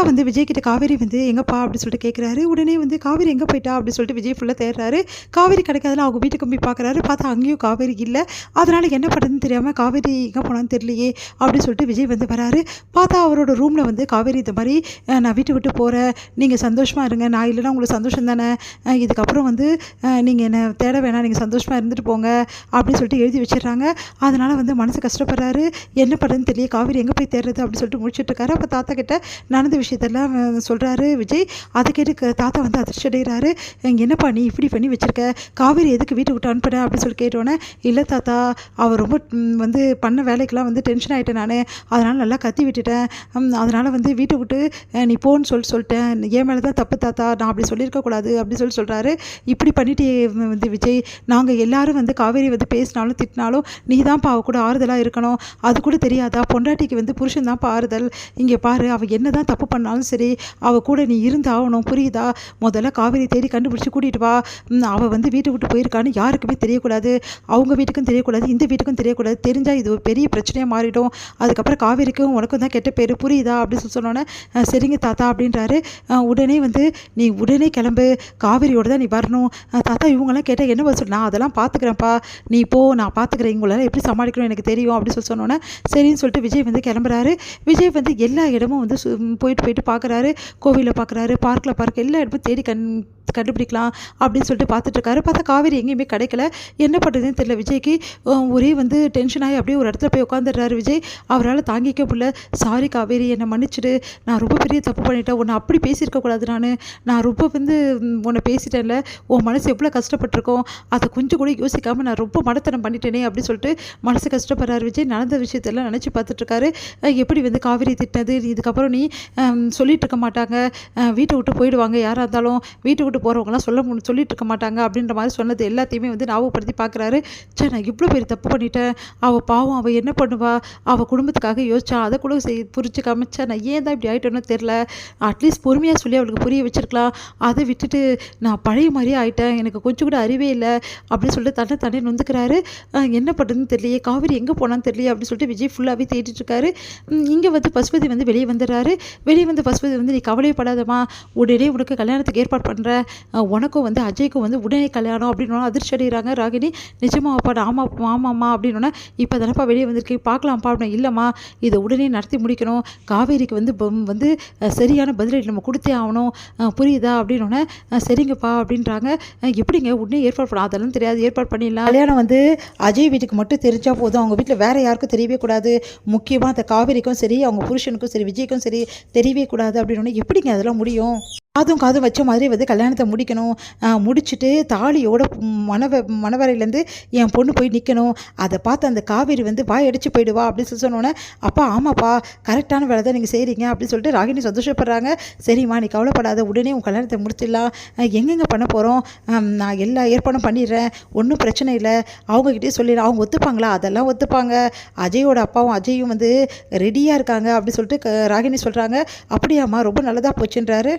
வந்து விஜய் கிட்ட காவேரி வந்து எங்கப்பா அப்படி சொல்லிட்டு கேட்குறாரு. உடனே வந்து காவேரி எங்கே போயிட்டா அப்படின்னு சொல்லிட்டு விஜய் ஃபுல்லாக தேடுறாரு. காவேரி கிடைக்காதுல அவங்க வீட்டுக்கு போய் பார்க்குறாரு. பார்த்தா அங்கேயும் காவேரி இல்லை. அதனால் என்ன பண்ணுறதுன்னு தெரியாமல் காவேரி எங்கே போனான்னு தெரியலையே அப்படின்னு சொல்லிட்டு விஜய் வந்து வராரு. பார்த்தா அவரோட ரூமில் வந்து காவேரி இந்த மாதிரி நான் வீட்டை விட்டு போகிறேன், நீங்கள் சந்தோஷமாக இருங்க, நான் இல்லைன்னா உங்களுக்கு சந்தோஷம் தானே, இதுக்கப்புறம் வந்து நீங்கள் என்னை தேட வேணாம், நீங்கள் சந்தோஷமாக இருந்துட்டு போங்க அப்படின்னு சொல்லிட்டு எழுதி வச்சிடுறாங்க. அதனால் வந்து மனசு கஷ்டப்படுறாரு. என்ன பண்ணுறதுன்னு தெரியல, காவேரி எங்கே போய் தேடுறது அப்படின்னு சொல்லிட்டு முடிச்சுட்ருக்காரு. அப்போ தாத்தா கிட்ட நடந்த விஷயத்தெல்லாம் சொல்கிறாரு விஜய். அதை கேட்டு தாத்தா வந்து அதிர்ச்சி அடைகிறாரு. என்னப்பா நீ இப்படி பண்ணி வச்சுருக்க, காவேரி எதுக்கு வீட்டை விட்டு அனுப்புன அப்படின்னு சொல்லி கேட்டோன்னே, இல்லை தாத்தா அவர் ரொம்ப வந்து பண்ண வேலைக்கெல்லாம் வந்து டென்ஷன் ஆகிட்டேன் நான், அதனால் நல்லா கத்தி விட்டுட்டேன், அதனால் வந்து வீட்டை விட்டு நீ போன்னு சொல்லிட்டேன், என் மேலே தான் தப்பு தாத்தா, நான் அப்படி சொல்லியிருக்கக்கூடாது அப்படி சொல்கிறாரு. இப்படி பண்ணிட்டு வந்து விஜய், நாங்கள் எல்லாரும் வந்து காவேரி வந்து பேசினாலும் திட்டினாலும் நீ தான்ப்பா அவ கூட ஆறுதலாக இருக்கணும், அது கூட தெரியாதா, பொண்டாட்டிக்கு வந்து புருஷன் தான்ப்பா ஆறுதல், இங்கே பாரு அவள் என்ன தான் தப்பு பண்ணாலும் சரி அவள் கூட நீ இருந்து ஆகணும், புரியுதா, முதல்ல காவேரி தேடி கண்டுபிடிச்சி கூட்டிகிட்டு வா, அவள் வந்து வீட்டை விட்டு போயிருக்கான்னு யாருக்குமே தெரியக்கூடாது, அவங்க வீட்டுக்கும் தெரியக்கூடாது, இந்த வீட்டுக்கும் தெரியக்கூடாது, தெரிஞ்சால் இது ஒரு பெரிய பிரச்சனையாக மாறிடும், அதுக்கப்புறம் காவேரிக்கும் உனக்கும் தான் கெட்ட பேர், புரியுதா அப்படின்னு சொன்னோன்னே சரிங்க தாத்தா அப்படின்றாரு. உடனே வந்து நீ உடனே கிளம்பு, காவேரியோடு தான் நீ வரணும், தாத்தா இவங்கெல்லாம் கேட்டால் என்ன பதில் நான் அதெல்லாம் பார்த்துக்கிறேன்ப்பா, நீ போ நான் பார்த்துக்கிறேன், இவங்களாம் எப்படி சமாளிக்கணும் எனக்கு தெரியும் அப்படின்னு சொன்னோன்னே சரின்னு சொல்லிட்டு விஜய் வந்து கிளம்புறாரு. விஜய் வந்து எல்லா இடமும் வந்து போயிட்டு பார்க்குறாரு, கோவிலில் பார்க்குறாரு, பார்க்கில் எல்லா இடமும் தேடி கண்டுபிடிக்கலாம் அப்படின்னு சொல்லிட்டு பார்த்துட்ருக்காரு. பார்த்தா காவேரி எங்கேயுமே கிடைக்கல. என்ன பண்ணுறதுன்னு தெரியல விஜய்க்கு. ஒரே வந்து டென்ஷன் ஆகி அப்படியே ஒரு இடத்துல போய் உட்காந்துடுறாரு விஜய். அவரால் தாங்கிக்க முடியல. சாரி காவேரி, என்னை மன்னிச்சிடு, நான் ரொம்ப பெரிய தப்பு பண்ணிட்டேன், உன்னை அப்படி பேசியிருக்கக்கூடாது, நான் ரொம்ப வந்து உன்னை பேசிட்டேன்ல, உன் மனசு எவ்வளோ கஷ்டப்பட்டிருக்கோம், அதை கொஞ்சம் கூட யோசிக்காமல் நான் ரொம்ப மடத்தனம் பண்ணிட்டேனே அப்படின்னு சொல்லிட்டு மனசு கஷ்டப்படுறாரு விஜய். நடந்த விஷயத்தெல்லாம் நினச்சி பார்த்துட்ருக்காரு. எப்படி வந்து காவேரி திட்டினது, இதுக்கப்புறம் நீ சொல்லிட்டு இருக்க மாட்டாங்க, வீட்டை விட்டு போயிடுவாங்க, யாராக இருந்தாலும் வீட்டை விட்டு போகிறவங்களாம் சொல்லிட்டு இருக்க மாட்டாங்க அப்படின்ற மாதிரி சொன்னது எல்லாத்தையுமே வந்து ஞாபகப்படுத்தி பார்க்குறாரு. சே நான் இவ்வளோ பெரிய தப்பு பண்ணிட்டேன், அவள் பாவம், அவள் என்ன பண்ணுவா, அவள் குடும்பத்துக்காக யோசிச்சா, அதை கூட புரிஞ்சுக்காம நான் ஏன் தான் இப்படி ஆகிட்டோன்னு தெரில, அட்லீஸ்ட் பொறுமையாக சொல்லி அவளுக்கு புரிய வச்சிருக்கலாம், அதை விட்டுட்டு நான் பழைய மாதிரியே ஆகிட்டேன், எனக்கு கொஞ்சம் கூட அறிவே இல்லை அப்படின்னு சொல்லிட்டு தன்னை நொந்துக்கிறாரு. என்ன பண்ணுறதுன்னு தெரியலையே, காவேரி எங்கே போனான்னு தெரியலையே அப்படின்னு சொல்லிட்டு விஜய் ஃபுல்லாகவே தேடிட்டுருக்காரு. இங்கே வந்து பசுபதி வந்து வெளியே வந்துடுறாரு. வெளியே வந்து பசுபதி வந்து நீ கவலைப்படாதம்மா, உடனே உனக்கு கல்யாணத்துக்கு ஏற்பாடு பண்ணுற, உனக்கும் வந்து அஜய்க்கும் வந்து உடனே கல்யாணம் அப்படின்னு அதிர்ச்சி அடைகிறாங்க. ராகினி நிஜமாப்பா, ஆமாம்மா அப்படின்னா, இப்போ தானப்பா வெளியே வந்திருக்கு, பார்க்கலாம்ப்பா அப்படின்னா, இல்லைம்மா இதை உடனே நடத்தி முடிக்கணும், காவேரிக்கு வந்து சரியான பதிலடி நம்ம கொடுத்தே ஆகணும், புரியுதா அப்படின்னோடனே சரிங்கப்பா அப்படின்றாங்க. எப்படிங்க உடனே ஏற்பாடு பண்ண, அதெல்லாம் தெரியாது, ஏற்பாடு பண்ணிடலாம், கல்யாணம் வந்து அஜய் வீட்டுக்கு மட்டும் தெரிஞ்சால் போதும், அவங்க வீட்டில் வேறு யாருக்கும் தெரியவே கூடாது, முக்கியமாக அந்த காவேரிக்கும் சரி அவங்க புருஷனுக்கும் சரி விஜய்க்கும் சரி தெரியவே கூடாது அப்படின்னோடனே எப்படிங்க அதெல்லாம் முடியும், காதும் வச்ச மாதிரி வந்து கல்யாணத்தை முடிக்கணும், முடிச்சுட்டு தாலியோட மணவரையிலேருந்து என் பொண்ணு போய் நிற்கணும், அதை பார்த்து அந்த காவேரி வந்து வாய் அடிச்சு போயிடுவா அப்படின்னு சொன்னோன்னே, அப்பா ஆமாப்பா கரெக்டான வேலை தான் நீங்கள் செய்கிறீங்க அப்படின்னு சொல்லிட்டு ராகினி சந்தோஷப்படுறாங்க. சரிம்மா நீ கவலைப்படாத, உடனே உன் கல்யாணத்தை முடிச்சிடலாம், எங்கெங்கே பண்ண போகிறோம், நான் எல்லா ஏற்பாடும் பண்ணிடுறேன், ஒன்றும் பிரச்சனை இல்லை, அவங்கக்கிட்டே சொல்லிடுறேன், அவங்க ஒத்துப்பாங்களா, அதெல்லாம் ஒத்துப்பாங்க, அஜயோட அப்பாவும் அஜயும் வந்து ரெடியாக இருக்காங்க அப்படின்னு சொல்லிட்டு ராகினி சொல்கிறாங்க. அப்படியாம்மா ரொம்ப நல்லதாக போச்சுன்றாரு.